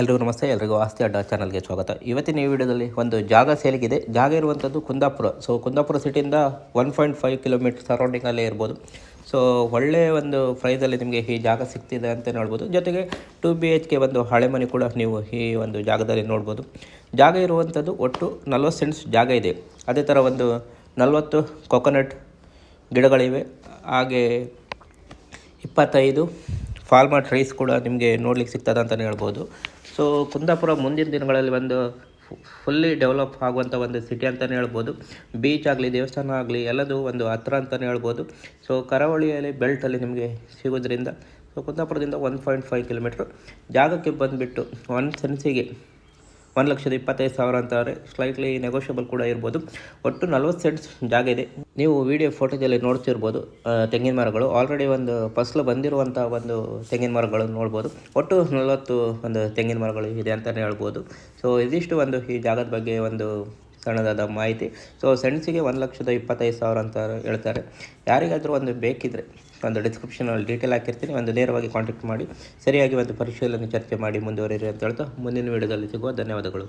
ಎಲ್ರಿಗೂ ನಮಸ್ತೆ. ಎಲ್ರಿಗೂ ಆಸ್ತಿ ಅಡ್ಡ ಚಾನಲ್ಗೆ ಸ್ವಾಗತ. ಇವತ್ತಿನ ಈ ವಿಡಿಯೋದಲ್ಲಿ ಒಂದು ಜಾಗ ಸೇಲಿಗಿದೆ. ಜಾಗ ಇರುವಂಥದ್ದು ಕುಂದಾಪುರ. ಸೊ ಕುಂದಾಪುರ ಸಿಟಿಯಿಂದ 1.5 ಕಿಲೋಮೀಟರ್ ಸರೌಂಡಿಂಗಲ್ಲೇ ಇರ್ಬೋದು. ಸೊ ಒಳ್ಳೆಯ ಒಂದು ಪ್ರೈಸಲ್ಲಿ ನಿಮಗೆ ಈ ಜಾಗ ಸಿಗ್ತಿದೆ ಅಂತ ನೋಡ್ಬೋದು. ಜೊತೆಗೆ 2 BHK ಒಂದು ಹಳೆ ಮನೆ ಕೂಡ ನೀವು ಈ ಒಂದು ಜಾಗದಲ್ಲಿ ನೋಡ್ಬೋದು. ಜಾಗ ಇರುವಂಥದ್ದು ಒಟ್ಟು 40 ಸೆಂಟ್ಸ್ ಜಾಗ ಇದೆ. ಅದೇ ಥರ ಒಂದು 40 ಕೊಕೊನಟ್ ಗಿಡಗಳಿವೆ. ಹಾಗೆ 25 ಫಾಲ್ಮಾ ಟ್ರೀಸ್ ಕೂಡ ನಿಮಗೆ ನೋಡ್ಲಿಕ್ಕೆ ಸಿಗ್ತದೆ ಅಂತಲೇ ಹೇಳ್ಬೋದು. ಸೊ ಕುಂದಾಪುರ ಮುಂದಿನ ದಿನಗಳಲ್ಲಿ ಒಂದು ಫುಲ್ಲಿ ಡೆವಲಪ್ ಆಗುವಂಥ ಒಂದು ಸಿಟಿ ಅಂತಲೇ ಹೇಳ್ಬೋದು. ಬೀಚ್ ಆಗಲಿ, ದೇವಸ್ಥಾನ ಆಗಲಿ ಎಲ್ಲದೂ ಒಂದು ಹತ್ರ ಅಂತಲೇ ಹೇಳ್ಬೋದು. ಸೊ ಕರಾವಳಿಯಲ್ಲಿ ಬೆಲ್ಟಲ್ಲಿ ನಿಮಗೆ ಸಿಗೋದ್ರಿಂದ ಸೊ ಕುಂದಾಪುರದಿಂದ 1.5 ಕಿಲೋಮೀಟ್ರ್ ಜಾಗಕ್ಕೆ ಬಂದುಬಿಟ್ಟು 1 ಸೆನ್ಸಿಗೆ 1,25,000 ಅಂತಾರೆ. ಸ್ಲೈಟ್ಲಿ ನೆಗೋಷಿಯಬಲ್ ಕೂಡ ಇರ್ಬೋದು. ಒಟ್ಟು 40 ಸೆಂಟ್ಸ್ ಜಾಗ ಇದೆ. ನೀವು ವಿಡಿಯೋ ಫೋಟೋದಲ್ಲಿ ನೋಡ್ತಿರ್ಬೋದು ತೆಂಗಿನ ಮರಗಳು. ಆಲ್ರೆಡಿ ಒಂದು ಫಸಲು ಬಂದಿರುವಂಥ ಒಂದು ತೆಂಗಿನ ಮರಗಳನ್ನು ನೋಡ್ಬೋದು. ಒಟ್ಟು 40 ಒಂದು ತೆಂಗಿನ ಮರಗಳು ಇದೆ ಅಂತಲೇ ಹೇಳ್ಬೋದು. ಸೊ ಇದಿಷ್ಟು ಒಂದು ಈ ಜಾಗದ ಬಗ್ಗೆ ಒಂದು ಸಣ್ಣದಾದ ಮಾಹಿತಿ. ಸೊ ಸೆಂಟ್ಸಿಗೆ 1,25,000 ಅಂತ ಹೇಳ್ತಾರೆ. ಯಾರಿಗಾದರೂ ಒಂದು ಬೇಕಿದ್ದರೆ ಒಂದು ಡಿಸ್ಕ್ರಿಪ್ಷನಲ್ಲಿ ಡೀಟೇಲ್ ಹಾಕಿರ್ತೀನಿ, ಒಂದು ನೇರವಾಗಿ ಕಾಂಟ್ಯಾಕ್ಟ್ ಮಾಡಿ ಸರಿಯಾಗಿ ಒಂದು ಪರಿಶೀಲನೆ ಚರ್ಚೆ ಮಾಡಿ ಮುಂದುವರಿರಿ ಅಂತ ಹೇಳ್ತಾ ಮುಂದಿನ ವಿಡಿಯೋದಲ್ಲಿ ಸಿಗುವ. ಧನ್ಯವಾದಗಳು.